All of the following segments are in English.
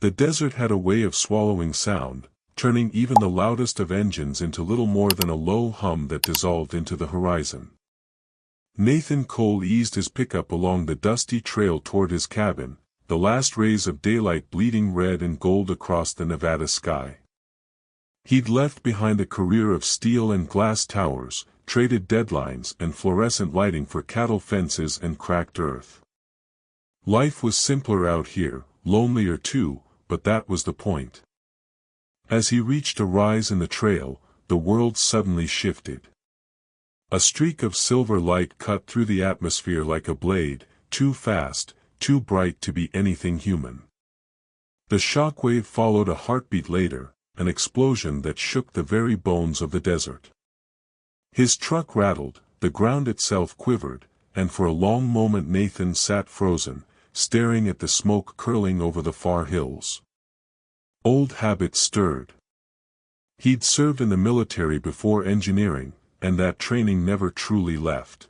The desert had a way of swallowing sound, turning even the loudest of engines into little more than a low hum that dissolved into the horizon. Nathan Cole eased his pickup along the dusty trail toward his cabin, the last rays of daylight bleeding red and gold across the Nevada sky. He'd left behind a career of steel and glass towers, traded deadlines and fluorescent lighting for cattle fences and cracked earth. Life was simpler out here, lonelier too, but that was the point. As he reached a rise in the trail, the world suddenly shifted. A streak of silver light cut through the atmosphere like a blade, too fast, too bright to be anything human. The shockwave followed a heartbeat later, an explosion that shook the very bones of the desert. His truck rattled, the ground itself quivered, and for a long moment Nathan sat frozen, staring at the smoke curling over the far hills. Old habits stirred. He'd served in the military before engineering, and that training never truly left.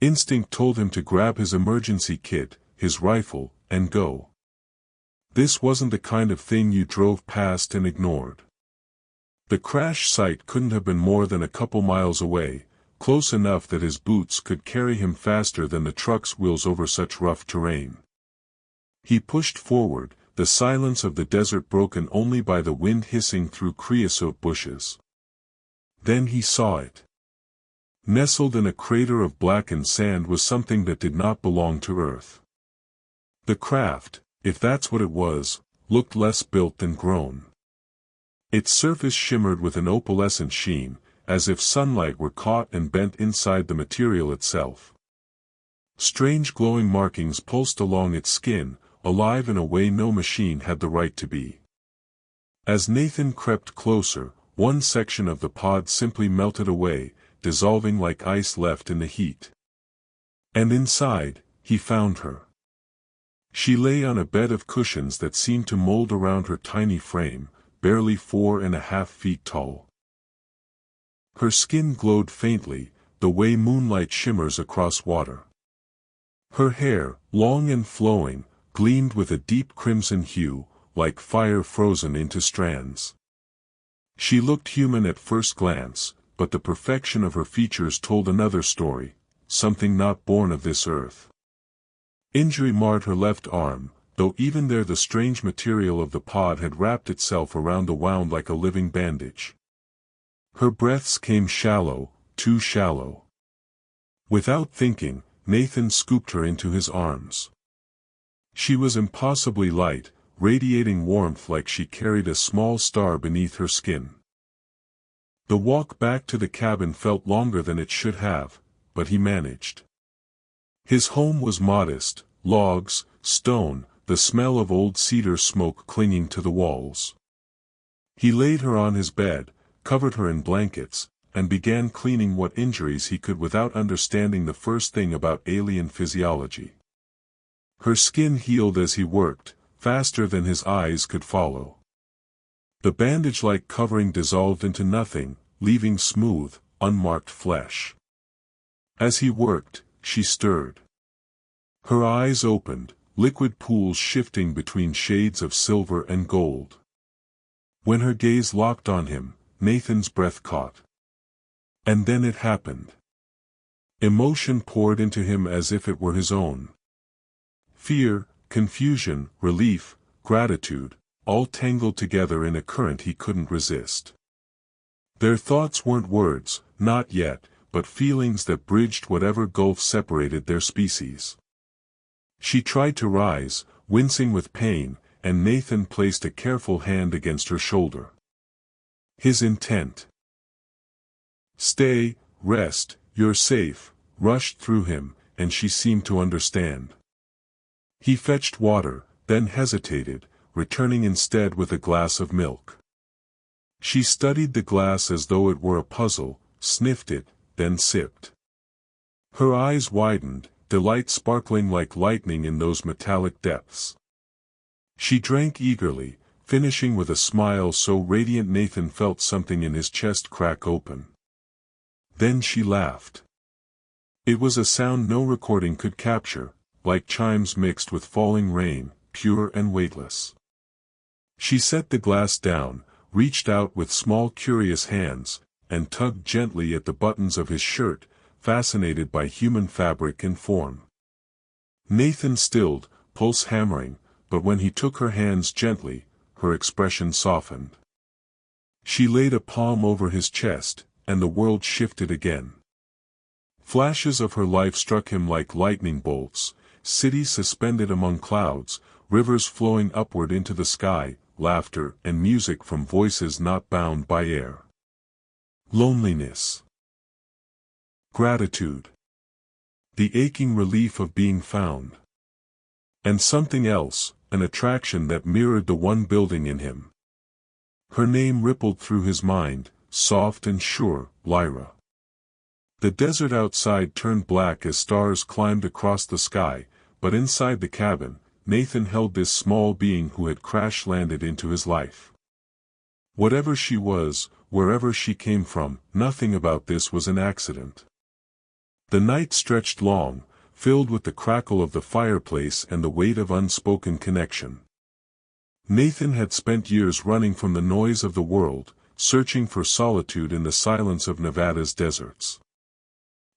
Instinct told him to grab his emergency kit, his rifle, and go. This wasn't the kind of thing you drove past and ignored. The crash site couldn't have been more than a couple miles away, close enough that his boots could carry him faster than the truck's wheels over such rough terrain. He pushed forward, the silence of the desert broken only by the wind hissing through creosote bushes. Then he saw it. Nestled in a crater of blackened sand was something that did not belong to Earth. The craft, if that's what it was, looked less built than grown. Its surface shimmered with an opalescent sheen, as if sunlight were caught and bent inside the material itself. Strange glowing markings pulsed along its skin, alive in a way no machine had the right to be. As Nathan crept closer, one section of the pod simply melted away, dissolving like ice left in the heat. And inside, he found her. She lay on a bed of cushions that seemed to mold around her tiny frame, barely 4.5 feet tall. Her skin glowed faintly, the way moonlight shimmers across water. Her hair, long and flowing, gleamed with a deep crimson hue, like fire frozen into strands. She looked human at first glance, but the perfection of her features told another story, something not born of this earth. Injury marred her left arm, though even there the strange material of the pod had wrapped itself around the wound like a living bandage. Her breaths came shallow, too shallow. Without thinking, Nathan scooped her into his arms. She was impossibly light, radiating warmth like she carried a small star beneath her skin. The walk back to the cabin felt longer than it should have, but he managed. His home was modest, logs, stone, the smell of old cedar smoke clinging to the walls. He laid her on his bed, covered her in blankets, and began cleaning what injuries he could without understanding the first thing about alien physiology. Her skin healed as he worked, faster than his eyes could follow. The bandage-like covering dissolved into nothing, leaving smooth, unmarked flesh. As he worked, she stirred. Her eyes opened, liquid pools shifting between shades of silver and gold. When her gaze locked on him, Nathan's breath caught. And then it happened. Emotion poured into him as if it were his own. Fear, confusion, relief, gratitude, all tangled together in a current he couldn't resist. Their thoughts weren't words, not yet, but feelings that bridged whatever gulf separated their species. She tried to rise, wincing with pain, and Nathan placed a careful hand against her shoulder. His intent. "Stay, rest, you're safe," rushed through him, and she seemed to understand. He fetched water, then hesitated, returning instead with a glass of milk. She studied the glass as though it were a puzzle, sniffed it, then sipped. Her eyes widened, delight sparkling like lightning in those metallic depths. She drank eagerly, finishing with a smile so radiant Nathan felt something in his chest crack open. Then she laughed. It was a sound no recording could capture, like chimes mixed with falling rain, pure and weightless. She set the glass down, reached out with small curious hands, and tugged gently at the buttons of his shirt, fascinated by human fabric and form. Nathan stilled, pulse hammering, but when he took her hands gently, her expression softened. She laid a palm over his chest, and the world shifted again. Flashes of her life struck him like lightning bolts, cities suspended among clouds, rivers flowing upward into the sky, laughter and music from voices not bound by air. Loneliness. Gratitude. The aching relief of being found. And something else, an attraction that mirrored the one building in him. Her name rippled through his mind, soft and sure, Lyra. The desert outside turned black as stars climbed across the sky, but inside the cabin, Nathan held this small being who had crash-landed into his life. Whatever she was, wherever she came from, nothing about this was an accident. The night stretched long, filled with the crackle of the fireplace and the weight of unspoken connection. Nathan had spent years running from the noise of the world, searching for solitude in the silence of Nevada's deserts.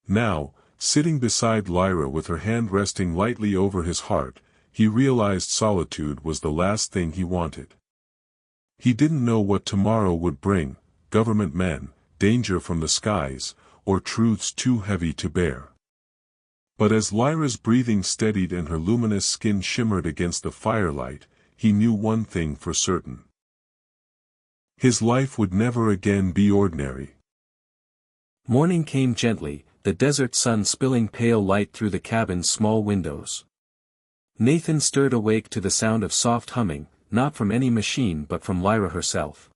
Now, sitting beside Lyra with her hand resting lightly over his heart, he realized solitude was the last thing he wanted. He didn't know what tomorrow would bring, government men, danger from the skies, or truths too heavy to bear. But as Lyra's breathing steadied and her luminous skin shimmered against the firelight, he knew one thing for certain. His life would never again be ordinary. Morning came gently, the desert sun spilling pale light through the cabin's small windows. Nathan stirred awake to the sound of soft humming, not from any machine but from Lyra herself.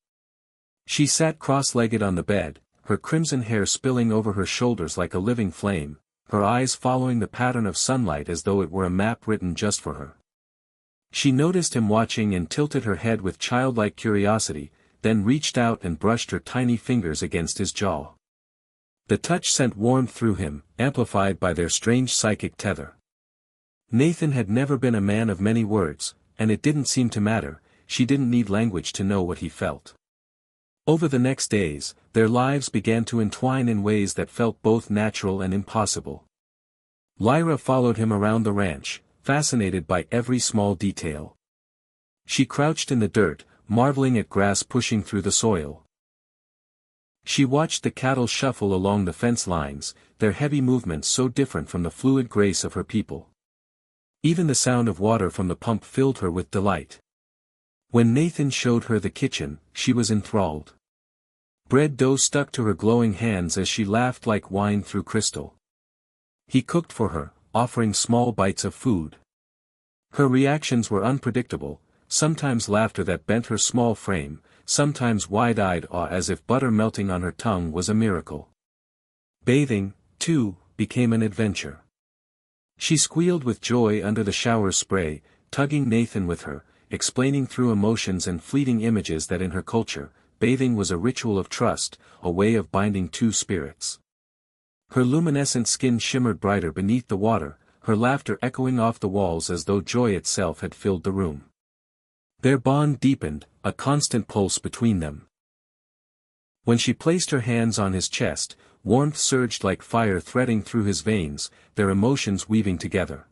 She sat cross-legged on the bed, her crimson hair spilling over her shoulders like a living flame, her eyes following the pattern of sunlight as though it were a map written just for her. She noticed him watching and tilted her head with childlike curiosity, then reached out and brushed her tiny fingers against his jaw. The touch sent warmth through him, amplified by their strange psychic tether. Nathan had never been a man of many words, and it didn't seem to matter, she didn't need language to know what he felt. Over the next days, their lives began to entwine in ways that felt both natural and impossible. Lyra followed him around the ranch, fascinated by every small detail. She crouched in the dirt, marveling at grass pushing through the soil. She watched the cattle shuffle along the fence lines, their heavy movements so different from the fluid grace of her people. Even the sound of water from the pump filled her with delight. When Nathan showed her the kitchen, she was enthralled. Bread dough stuck to her glowing hands as she laughed like wine through crystal. He cooked for her, offering small bites of food. Her reactions were unpredictable, sometimes laughter that bent her small frame, sometimes wide-eyed awe as if butter melting on her tongue was a miracle. Bathing, too, became an adventure. She squealed with joy under the shower spray, tugging Nathan with her, explaining through emotions and fleeting images that in her culture, bathing was a ritual of trust, a way of binding two spirits. Her luminescent skin shimmered brighter beneath the water, her laughter echoing off the walls as though joy itself had filled the room. Their bond deepened, a constant pulse between them. When she placed her hands on his chest, warmth surged like fire threading through his veins, their emotions weaving together.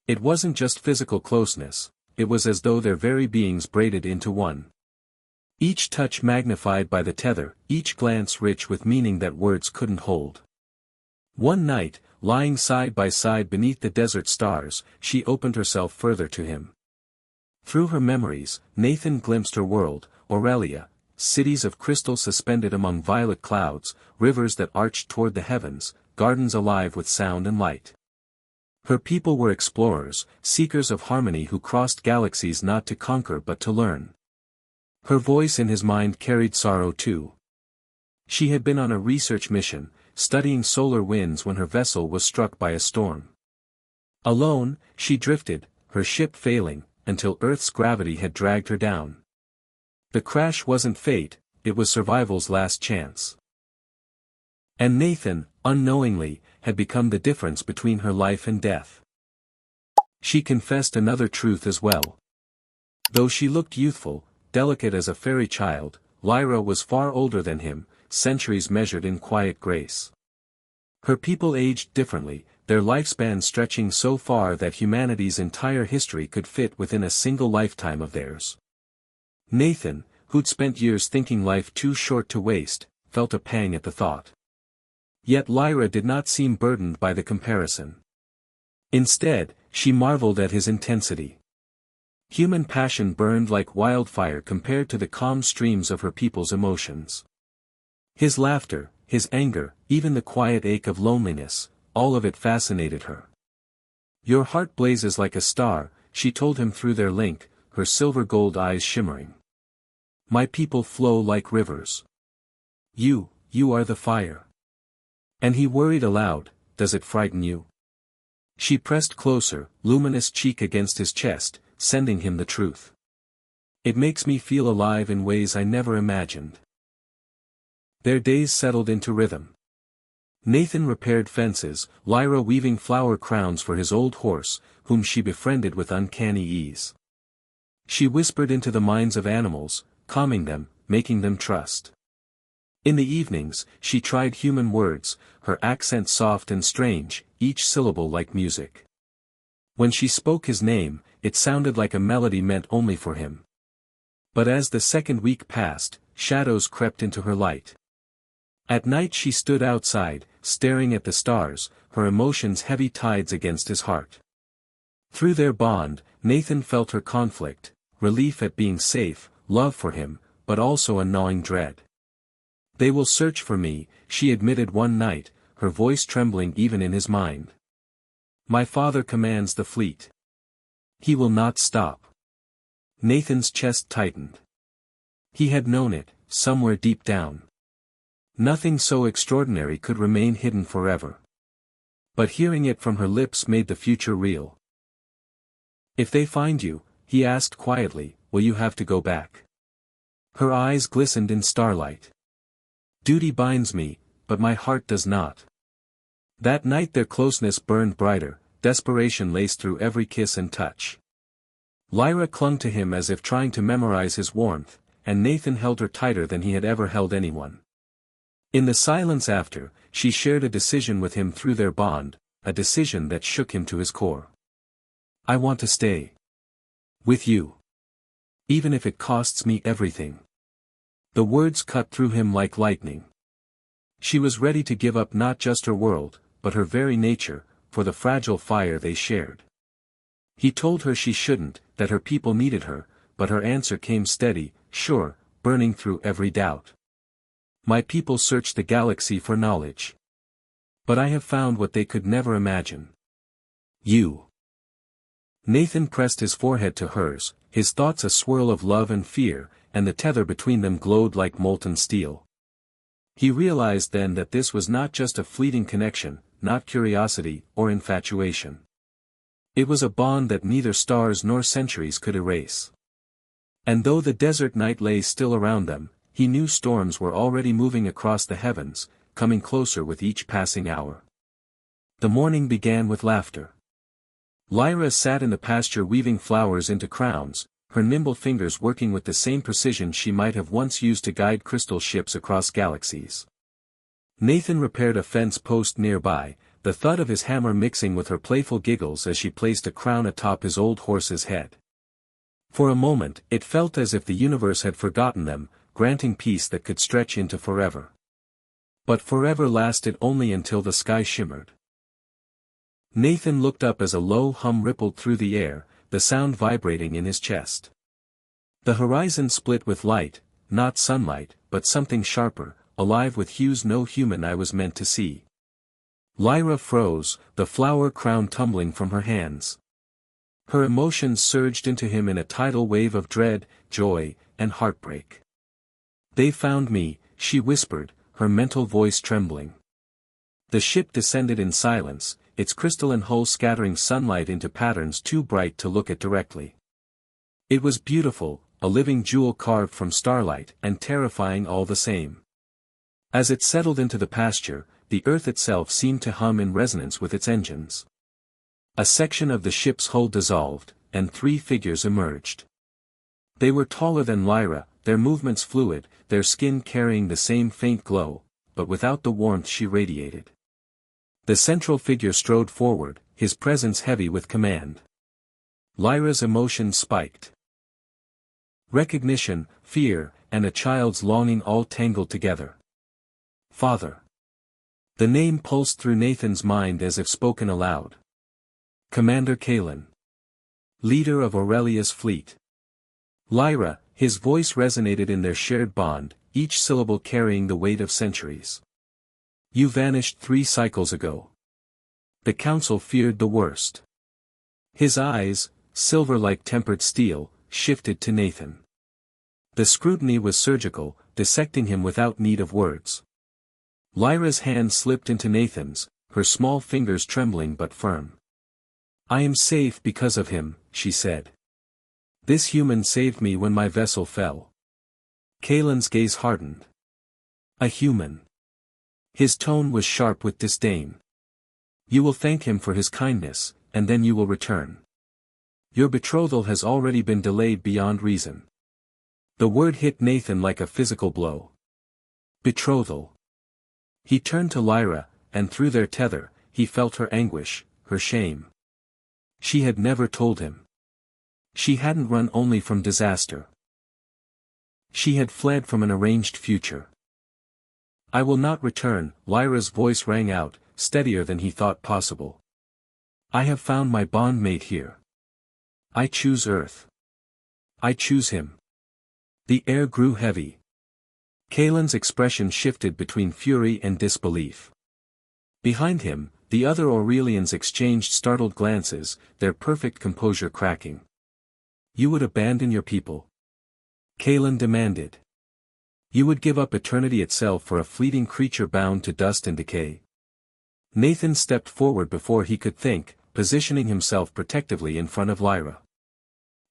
It wasn't just physical closeness, it was as though their very beings braided into one. Each touch magnified by the tether, each glance rich with meaning that words couldn't hold. One night, lying side by side beneath the desert stars, she opened herself further to him. Through her memories, Nathan glimpsed her world, Aurelia, cities of crystal suspended among violet clouds, rivers that arched toward the heavens, gardens alive with sound and light. Her people were explorers, seekers of harmony who crossed galaxies not to conquer but to learn. Her voice in his mind carried sorrow too. She had been on a research mission, studying solar winds when her vessel was struck by a storm. Alone, she drifted, her ship failing, until Earth's gravity had dragged her down. The crash wasn't fate, it was survival's last chance. And Nathan, unknowingly, had become the difference between her life and death. She confessed another truth as well. Though she looked youthful, delicate as a fairy child, Lyra was far older than him, centuries measured in quiet grace. Her people aged differently, their lifespan stretching so far that humanity's entire history could fit within a single lifetime of theirs. Nathan, who'd spent years thinking life too short to waste, felt a pang at the thought. Yet Lyra did not seem burdened by the comparison. Instead, she marveled at his intensity. Human passion burned like wildfire compared to the calm streams of her people's emotions. His laughter, his anger, even the quiet ache of loneliness, all of it fascinated her. "Your heart blazes like a star," she told him through their link, her silver-gold eyes shimmering. "My people flow like rivers. You are the fire." And he worried aloud, "Does it frighten you?" She pressed closer, luminous cheek against his chest, sending him the truth. "It makes me feel alive in ways I never imagined." Their days settled into rhythm. Nathan repaired fences, Lyra weaving flower crowns for his old horse, whom she befriended with uncanny ease. She whispered into the minds of animals, calming them, making them trust. In the evenings, she tried human words, her accent soft and strange, each syllable like music. When she spoke his name, it sounded like a melody meant only for him. But as the second week passed, shadows crept into her light. At night she stood outside, staring at the stars, her emotions heavy tides against his heart. Through their bond, Nathan felt her conflict, relief at being safe, love for him, but also a gnawing dread. "They will search for me," she admitted one night, her voice trembling even in his mind. "My father commands the fleet. He will not stop." Nathan's chest tightened. He had known it, somewhere deep down. Nothing so extraordinary could remain hidden forever. But hearing it from her lips made the future real. "If they find you," he asked quietly, "will you have to go back?" Her eyes glistened in starlight. "Duty binds me, but my heart does not." That night their closeness burned brighter, desperation laced through every kiss and touch. Lyra clung to him as if trying to memorize his warmth, and Nathan held her tighter than he had ever held anyone. In the silence after, she shared a decision with him through their bond, a decision that shook him to his core. "I want to stay with you. Even if it costs me everything." The words cut through him like lightning. She was ready to give up not just her world, but her very nature, for the fragile fire they shared. He told her she shouldn't, that her people needed her, but her answer came steady, sure, burning through every doubt. "My people search the galaxy for knowledge. But I have found what they could never imagine. You." Nathan pressed his forehead to hers, his thoughts a swirl of love and fear, and the tether between them glowed like molten steel. He realized then that this was not just a fleeting connection, not curiosity or infatuation. It was a bond that neither stars nor centuries could erase. And though the desert night lay still around them, he knew storms were already moving across the heavens, coming closer with each passing hour. The morning began with laughter. Lyra sat in the pasture weaving flowers into crowns, her nimble fingers working with the same precision she might have once used to guide crystal ships across galaxies. Nathan repaired a fence post nearby, the thud of his hammer mixing with her playful giggles as she placed a crown atop his old horse's head. For a moment, it felt as if the universe had forgotten them, granting peace that could stretch into forever. But forever lasted only until the sky shimmered. Nathan looked up as a low hum rippled through the air, the sound vibrating in his chest. The horizon split with light, not sunlight, but something sharper, alive with hues no human eye was meant to see. Lyra froze, the flower crown tumbling from her hands. Her emotions surged into him in a tidal wave of dread, joy, and heartbreak. "They found me," she whispered, her mental voice trembling. The ship descended in silence, its crystalline hull scattering sunlight into patterns too bright to look at directly. It was beautiful, a living jewel carved from starlight, and terrifying all the same. As it settled into the pasture, the earth itself seemed to hum in resonance with its engines. A section of the ship's hull dissolved, and 3 figures emerged. They were taller than Lyra, their movements fluid, their skin carrying the same faint glow, but without the warmth she radiated. The central figure strode forward, his presence heavy with command. Lyra's emotions spiked. Recognition, fear, and a child's longing all tangled together. Father. The name pulsed through Nathan's mind as if spoken aloud. Commander Kalen. Leader of Aurelia's fleet. Lyra, his voice resonated in their shared bond, each syllable carrying the weight of centuries. You vanished 3 cycles ago. The council feared the worst. His eyes, silver like tempered steel, shifted to Nathan. The scrutiny was surgical, dissecting him without need of words. Lyra's hand slipped into Nathan's, her small fingers trembling but firm. I am safe because of him, she said. This human saved me when my vessel fell. Kalen's gaze hardened. A human. His tone was sharp with disdain. You will thank him for his kindness, and then you will return. Your betrothal has already been delayed beyond reason. The word hit Nathan like a physical blow. Betrothal. He turned to Lyra, and through their tether, he felt her anguish, her shame. She had never told him. She hadn't run only from disaster. She had fled from an arranged future. I will not return, Lyra's voice rang out, steadier than he thought possible. I have found my bondmate here. I choose Earth. I choose him. The air grew heavy. Kalen's expression shifted between fury and disbelief. Behind him, the other Aurelians exchanged startled glances, their perfect composure cracking. You would abandon your people? Kalen demanded. You would give up eternity itself for a fleeting creature bound to dust and decay? Nathan stepped forward before he could think, positioning himself protectively in front of Lyra.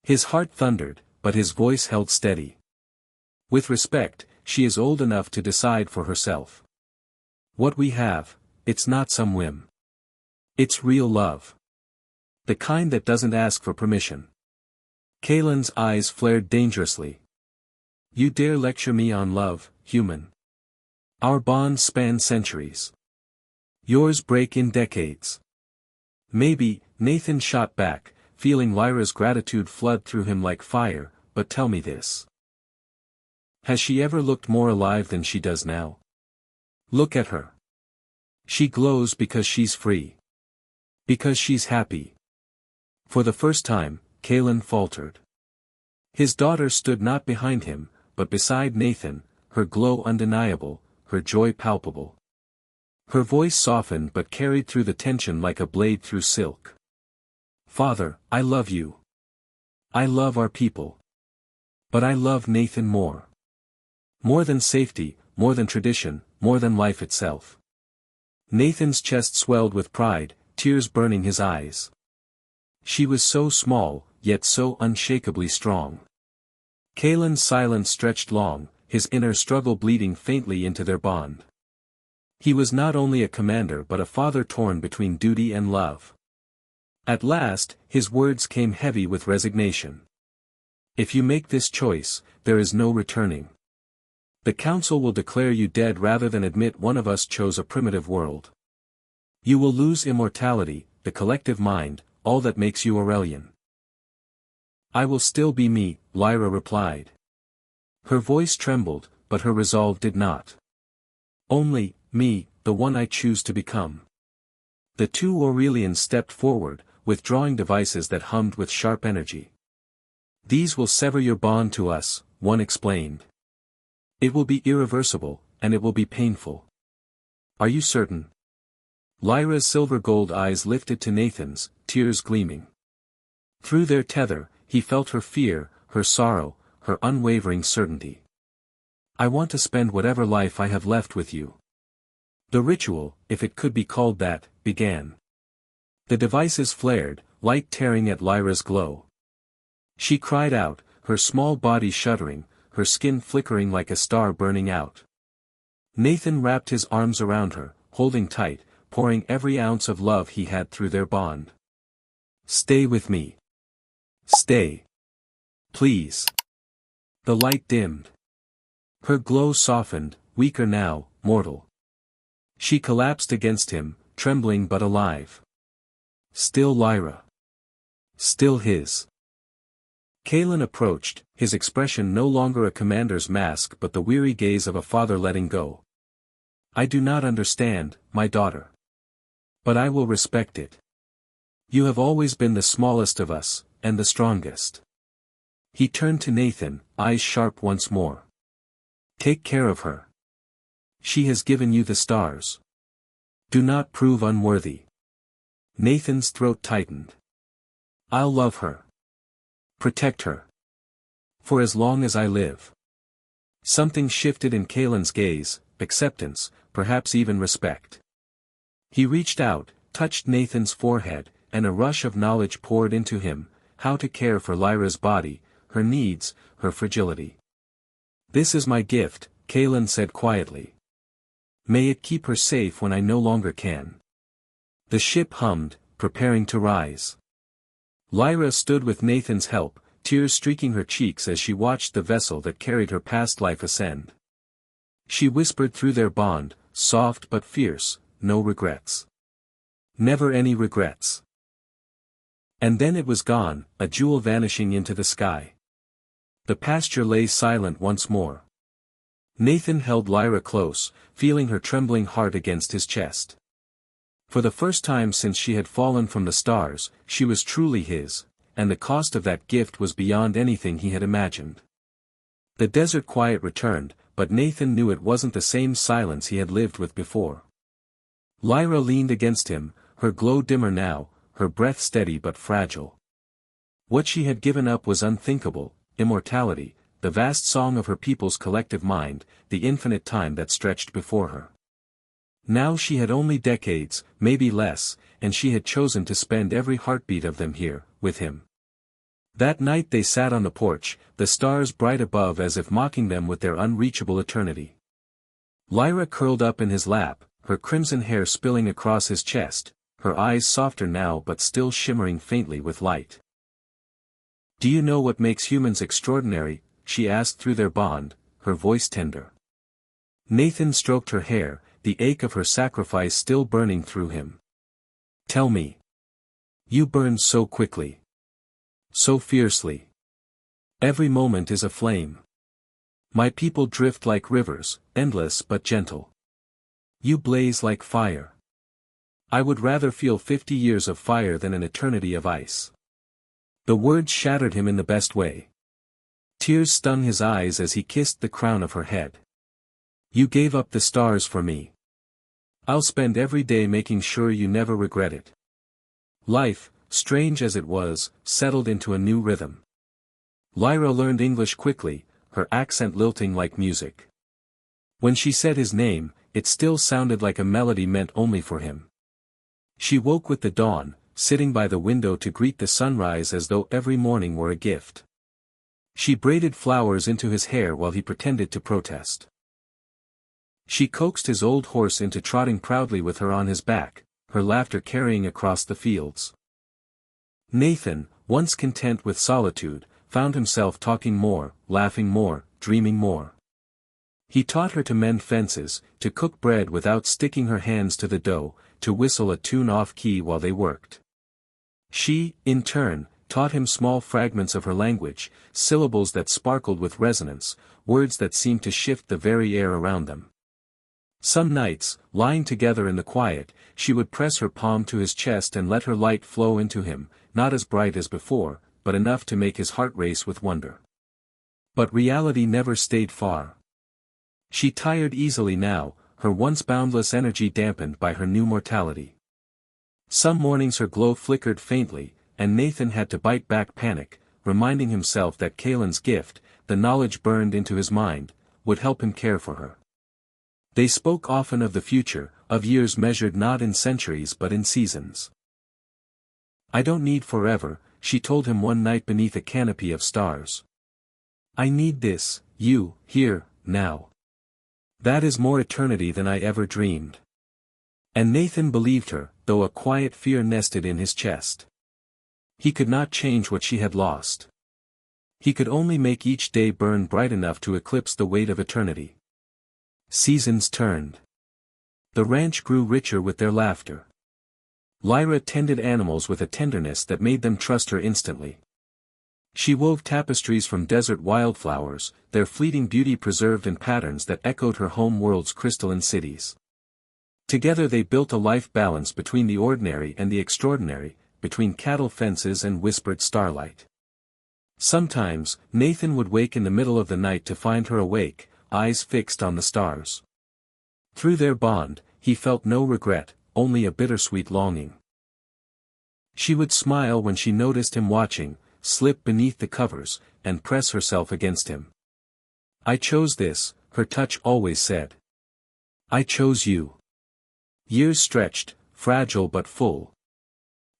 His heart thundered, but his voice held steady. With respect, she is old enough to decide for herself. What we have, it's not some whim. It's real love. The kind that doesn't ask for permission. Kalen's eyes flared dangerously. You dare lecture me on love, human? Our bonds span centuries. Yours break in decades. Maybe, Nathan shot back, feeling Lyra's gratitude flood through him like fire, but tell me this. Has she ever looked more alive than she does now? Look at her. She glows because she's free. Because she's happy. For the first time, Kalen faltered. His daughter stood not behind him, but beside Nathan, her glow undeniable, her joy palpable. Her voice softened but carried through the tension like a blade through silk. Father, I love you. I love our people. But I love Nathan more. More than safety, more than tradition, more than life itself. Nathan's chest swelled with pride, tears burning his eyes. She was so small, yet so unshakably strong. Kalen's silence stretched long, his inner struggle bleeding faintly into their bond. He was not only a commander but a father torn between duty and love. At last, his words came heavy with resignation. If you make this choice, there is no returning. The council will declare you dead rather than admit one of us chose a primitive world. You will lose immortality, the collective mind, all that makes you Aurelian. I will still be me, Lyra replied. Her voice trembled, but her resolve did not. Only, me, the one I choose to become. The 2 Aurelians stepped forward, withdrawing devices that hummed with sharp energy. These will sever your bond to us, one explained. It will be irreversible, and it will be painful. Are you certain? Lyra's silver-gold eyes lifted to Nathan's, tears gleaming. Through their tether, he felt her fear, her sorrow, her unwavering certainty. I want to spend whatever life I have left with you. The ritual, if it could be called that, began. The devices flared, light tearing at Lyra's glow. She cried out, her small body shuddering, her skin flickering like a star burning out. Nathan wrapped his arms around her, holding tight, pouring every ounce of love he had through their bond. Stay with me. Stay. Please. The light dimmed. Her glow softened, weaker now, mortal. She collapsed against him, trembling but alive. Still Lyra. Still his. Kalen approached, his expression no longer a commander's mask but the weary gaze of a father letting go. I do not understand, my daughter. But I will respect it. You have always been the smallest of us, and the strongest. He turned to Nathan, eyes sharp once more. Take care of her. She has given you the stars. Do not prove unworthy. Nathan's throat tightened. I'll love her. Protect her. For as long as I live. Something shifted in Kalen's gaze, acceptance, perhaps even respect. He reached out, touched Nathan's forehead, and a rush of knowledge poured into him, how to care for Lyra's body, her needs, her fragility. This is my gift, Kalen said quietly. May it keep her safe when I no longer can. The ship hummed, preparing to rise. Lyra stood with Nathan's help, tears streaking her cheeks as she watched the vessel that carried her past life ascend. She whispered through their bond, soft but fierce, no regrets. Never any regrets. And then it was gone, a jewel vanishing into the sky. The pasture lay silent once more. Nathan held Lyra close, feeling her trembling heart against his chest. For the first time since she had fallen from the stars, she was truly his, and the cost of that gift was beyond anything he had imagined. The desert quiet returned, but Nathan knew it wasn't the same silence he had lived with before. Lyra leaned against him, her glow dimmer now, her breath steady but fragile. What she had given up was unthinkable, immortality, the vast song of her people's collective mind, the infinite time that stretched before her. Now she had only decades, maybe less, and she had chosen to spend every heartbeat of them here, with him. That night they sat on the porch, the stars bright above as if mocking them with their unreachable eternity. Lyra curled up in his lap, her crimson hair spilling across his chest, her eyes softer now but still shimmering faintly with light. Do you know what makes humans extraordinary? She asked through their bond, her voice tender. Nathan stroked her hair, the ache of her sacrifice still burning through him. Tell me. You burn so quickly. So fiercely. Every moment is a flame. My people drift like rivers, endless but gentle. You blaze like fire. I would rather feel 50 years of fire than an eternity of ice. The words shattered him in the best way. Tears stung his eyes as he kissed the crown of her head. You gave up the stars for me. I'll spend every day making sure you never regret it. Life, strange as it was, settled into a new rhythm. Lyra learned English quickly, her accent lilting like music. When she said his name, it still sounded like a melody meant only for him. She woke with the dawn, sitting by the window to greet the sunrise as though every morning were a gift. She braided flowers into his hair while he pretended to protest. She coaxed his old horse into trotting proudly with her on his back, her laughter carrying across the fields. Nathan, once content with solitude, found himself talking more, laughing more, dreaming more. He taught her to mend fences, to cook bread without sticking her hands to the dough, to whistle a tune off-key while they worked. She, in turn, taught him small fragments of her language, syllables that sparkled with resonance, words that seemed to shift the very air around them. Some nights, lying together in the quiet, she would press her palm to his chest and let her light flow into him, not as bright as before, but enough to make his heart race with wonder. But reality never stayed far. She tired easily now, her once boundless energy dampened by her new mortality. Some mornings her glow flickered faintly, and Nathan had to bite back panic, reminding himself that Kalen's gift, the knowledge burned into his mind, would help him care for her. They spoke often of the future, of years measured not in centuries but in seasons. I don't need forever, she told him one night beneath a canopy of stars. I need this, you, here, now. That is more eternity than I ever dreamed. And Nathan believed her, though a quiet fear nested in his chest. He could not change what she had lost. He could only make each day burn bright enough to eclipse the weight of eternity. Seasons turned. The ranch grew richer with their laughter. Lyra tended animals with a tenderness that made them trust her instantly. She wove tapestries from desert wildflowers, their fleeting beauty preserved in patterns that echoed her home world's crystalline cities. Together they built a life balance between the ordinary and the extraordinary, between cattle fences and whispered starlight. Sometimes, Nathan would wake in the middle of the night to find her awake, eyes fixed on the stars. Through their bond, he felt no regret, only a bittersweet longing. She would smile when she noticed him watching, slip beneath the covers, and press herself against him. "I chose this," her touch always said. "I chose you." Years stretched, fragile but full.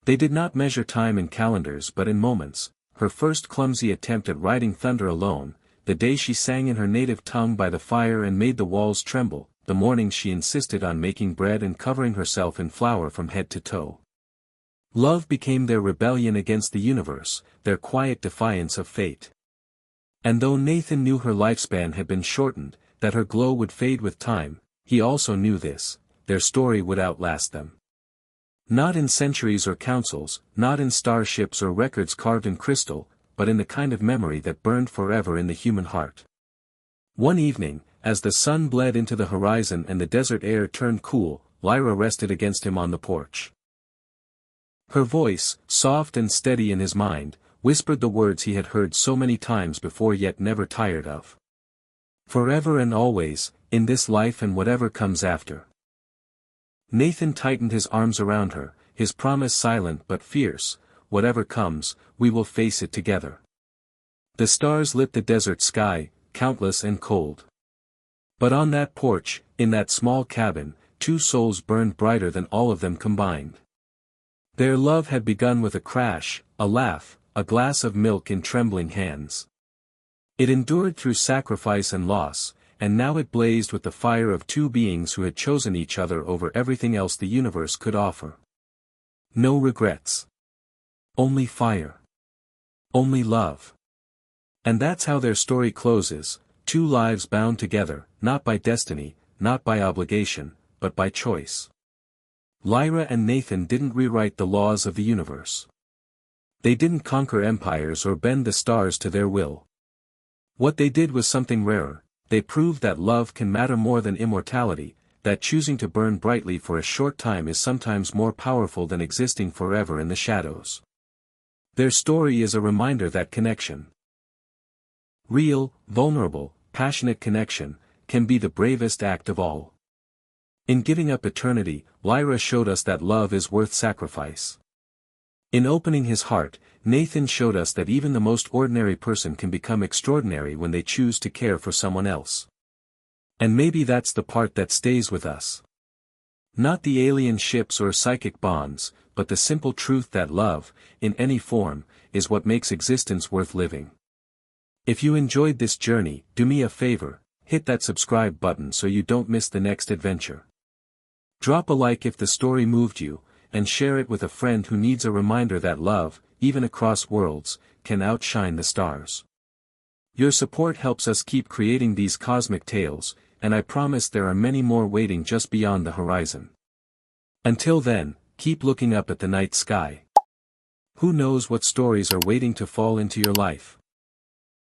They did not measure time in calendars but in moments, her first clumsy attempt at riding thunder alone, the day she sang in her native tongue by the fire and made the walls tremble, the morning she insisted on making bread and covering herself in flour from head to toe. Love became their rebellion against the universe, their quiet defiance of fate. And though Nathan knew her lifespan had been shortened, that her glow would fade with time, he also knew this: their story would outlast them. Not in centuries or councils, not in starships or records carved in crystal, but in the kind of memory that burned forever in the human heart. One evening, as the sun bled into the horizon and the desert air turned cool, Lyra rested against him on the porch. Her voice, soft and steady in his mind, whispered the words he had heard so many times before yet never tired of. "Forever and always, in this life and whatever comes after." Nathan tightened his arms around her, his promise silent but fierce: "Whatever comes, we will face it together." The stars lit the desert sky, countless and cold. But on that porch, in that small cabin, two souls burned brighter than all of them combined. Their love had begun with a crash, a laugh, a glass of milk in trembling hands. It endured through sacrifice and loss, and now it blazed with the fire of two beings who had chosen each other over everything else the universe could offer. No regrets. Only fire. Only love. And that's how their story closes, two lives bound together, not by destiny, not by obligation, but by choice. Lyra and Nathan didn't rewrite the laws of the universe. They didn't conquer empires or bend the stars to their will. What they did was something rarer: they proved that love can matter more than immortality, that choosing to burn brightly for a short time is sometimes more powerful than existing forever in the shadows. Their story is a reminder that connection, real, vulnerable, passionate connection, can be the bravest act of all. In giving up eternity, Lyra showed us that love is worth sacrifice. In opening his heart, Nathan showed us that even the most ordinary person can become extraordinary when they choose to care for someone else. And maybe that's the part that stays with us. Not the alien ships or psychic bonds, but the simple truth that love, in any form, is what makes existence worth living. If you enjoyed this journey, do me a favor, hit that subscribe button so you don't miss the next adventure. Drop a like if the story moved you, and share it with a friend who needs a reminder that love, even across worlds, can outshine the stars. Your support helps us keep creating these cosmic tales, and I promise there are many more waiting just beyond the horizon. Until then, keep looking up at the night sky. Who knows what stories are waiting to fall into your life?